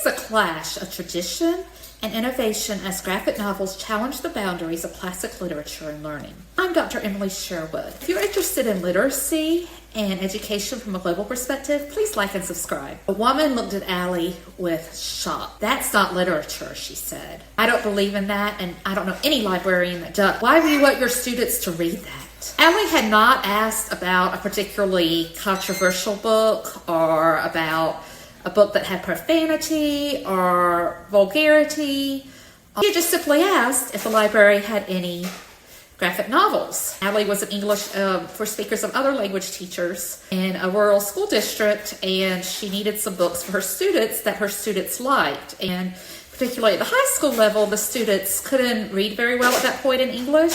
a clash of tradition and innovation as graphic novels challenge the boundaries of classic literature and learning. I'm Dr. Emily Sherwood. If you're interested in literacy and education from a global perspective, please like and subscribe. A woman looked at Allie with shock. "That's not literature," she said. "I don't believe in that, and I don't know any librarian that does. Why would you want your students to read that?" Allie had not asked about a particularly controversial book or about a book that had profanity or vulgarity. She just simply asked if the library had any graphic novels. Allie was an English for speakers of other language teachers in a rural school district, and she needed some books for her students that her students liked. And particularly at the high school level, the students couldn't read very well at that point in English,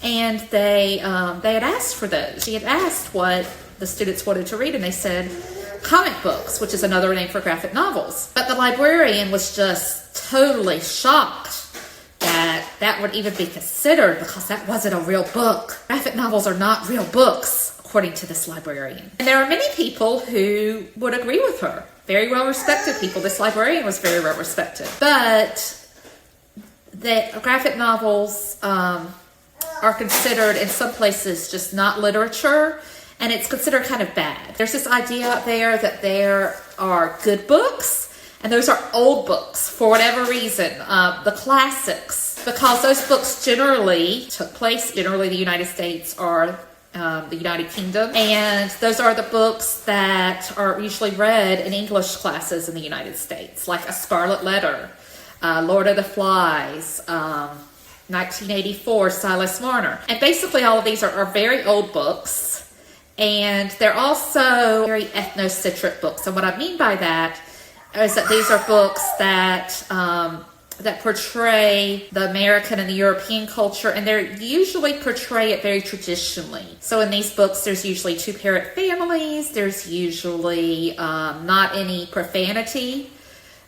and they had asked for those. She had asked what the students wanted to read, and they said comic books, which is another name for graphic novels. But the librarian was just totally shocked that that would even be considered, because that wasn't a real book. Graphic novels are not real books, according to this librarian. And there are many people who would agree with her. Very well-respected people. This librarian was very well-respected. But the graphic novels are considered in some places just not literature, and it's considered kind of bad. There's this idea out there that there are good books, and those are old books for whatever reason, the classics, because those books generally took place, generally the United States or the United Kingdom, and those are the books that are usually read in English classes in the United States, like A Scarlet Letter, Lord of the Flies, 1984, Silas Marner. And basically all of these are very old books, and they're also very ethnocentric books. And what I mean by that is that these are books that that portray the American and the European culture, and they usually portray it very traditionally. So in these books, there's usually two-parent families. There's usually not any profanity,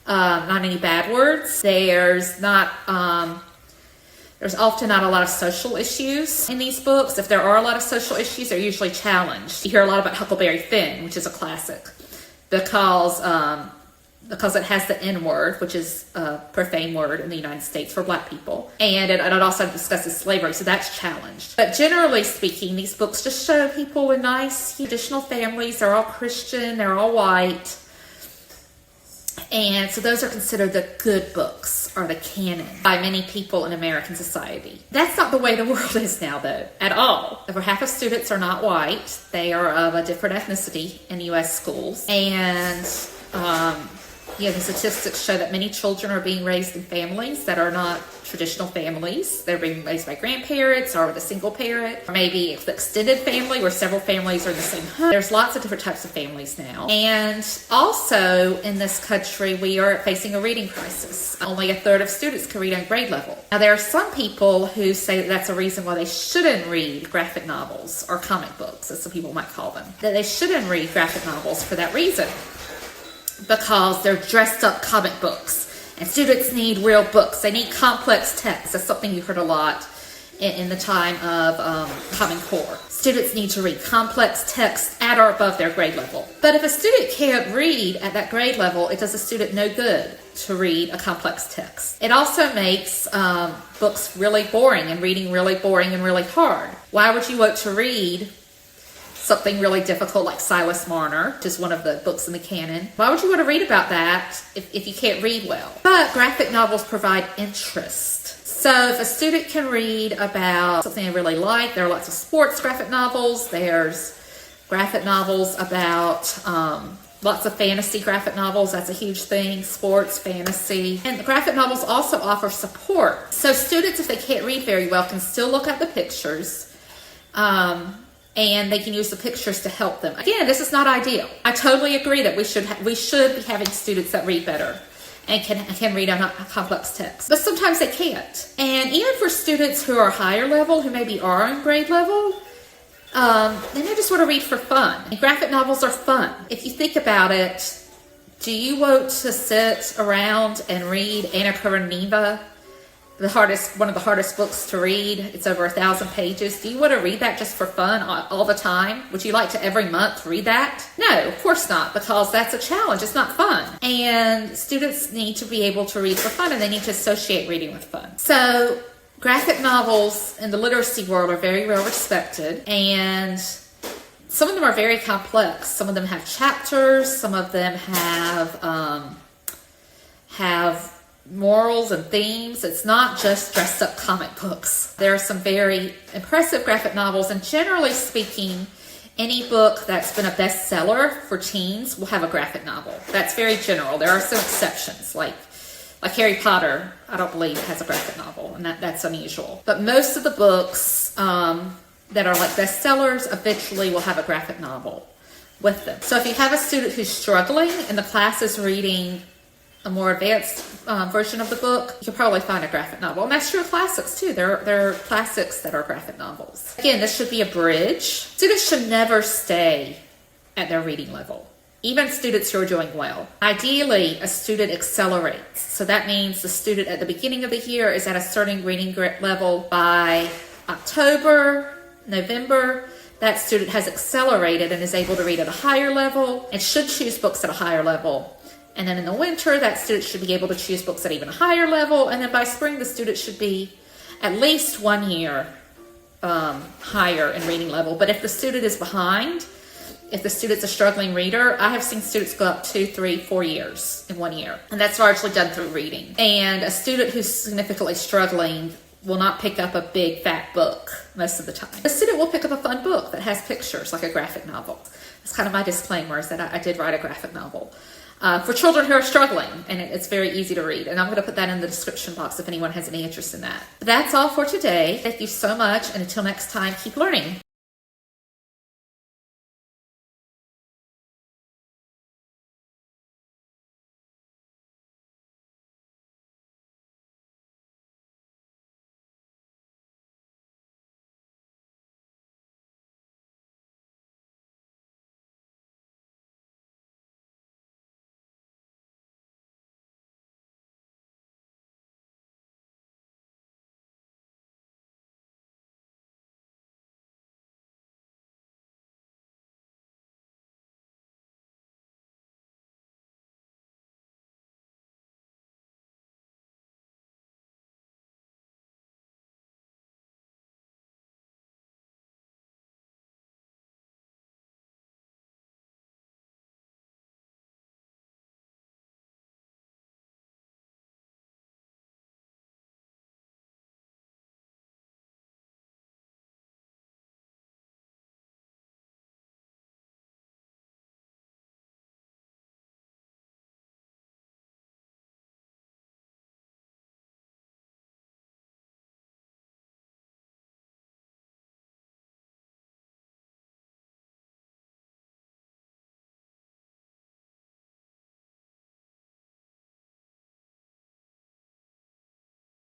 not any bad words. There's often not a lot of social issues in these books. If there are a lot of social issues, they're usually challenged. You hear a lot about Huckleberry Finn, which is a classic, because it has the N word, which is a profane word in the United States for black people. And it also discusses slavery, so that's challenged. But generally speaking, these books just show people with nice traditional families. They're all Christian, they're all white. And so those are considered the good books, or the canon, by many people in American society. That's not the way the world is now, though, at all. Over half of students are not white. They are of a different ethnicity in U.S. schools. And the statistics show that many children are being raised in families that are not traditional families. They're being raised by grandparents or with a single parent, or maybe the extended family where several families are in the same home. There's lots of different types of families now. And also in this country, we are facing a reading crisis. Only a third of students can read on grade level. Now, there are some people who say that that's a reason why they shouldn't read graphic novels, or comic books, as some people might call them. That they shouldn't read graphic novels for that reason, because they're dressed up comic books. And students need real books. They need complex text. That's something you heard a lot in the time of Common Core. Students need to read complex text at or above their grade level. But if a student can't read at that grade level, it does a student no good to read a complex text. It also makes books really boring, and reading really boring and really hard. Why would you want to read something really difficult like Silas Marner, which is one of the books in the canon? Why would you want to read about that if you can't read well? But graphic novels provide interest. So if a student can read about something they really like, there are lots of sports graphic novels. There's graphic novels about lots of fantasy graphic novels. That's a huge thing. Sports, fantasy. And the graphic novels also offer support. So students, if they can't read very well, can still look at the pictures. And they can use the pictures to help them. Again, this is not ideal. I totally agree that we should be having students that read better and can read on complex text. But sometimes they can't. And even for students who are higher level, who maybe are on grade level, they may just want to read for fun. And graphic novels are fun. If you think about it, do you want to sit around and read Anna Karenina one of the hardest books to read. It's over 1,000 pages. Do you want to read that just for fun all the time? Would you like to every month read that? No, of course not, because that's a challenge. It's not fun. And students need to be able to read for fun, and they need to associate reading with fun. So graphic novels in the literacy world are very well respected, and some of them are very complex. Some of them have chapters. Some of them have morals and themes. It's not just dressed up comic books. There are some very impressive graphic novels, and generally speaking, any book that's been a bestseller for teens will have a graphic novel. That's very general. There are some exceptions, like Harry Potter, I don't believe has a graphic novel, and that's unusual. But most of the books that are like bestsellers eventually will have a graphic novel with them. So if you have a student who's struggling and the class is reading a more advanced version of the book, you'll probably find a graphic novel. And that's true of classics too. There are classics that are graphic novels. Again, this should be a bridge. Students should never stay at their reading level, even students who are doing well. Ideally, a student accelerates. So that means the student at the beginning of the year is at a certain reading level. By October, November, that student has accelerated and is able to read at a higher level and should choose books at a higher level. And then in the winter, that student should be able to choose books at even a higher level. And then by spring, the student should be at least 1 year higher in reading level. But if the student is behind, if the student's a struggling reader, I have seen students go up 2, 3, 4 years in 1 year. And that's largely done through reading. And a student who's significantly struggling will not pick up a big fat book most of the time. A student will pick up a fun book that has pictures, like a graphic novel. That's kind of my disclaimer, is that I did write a graphic novel for children who are struggling, and it's very easy to read. And I'm going to put that in the description box if anyone has any interest in that. But that's all for today. Thank you so much, and until next time, keep learning.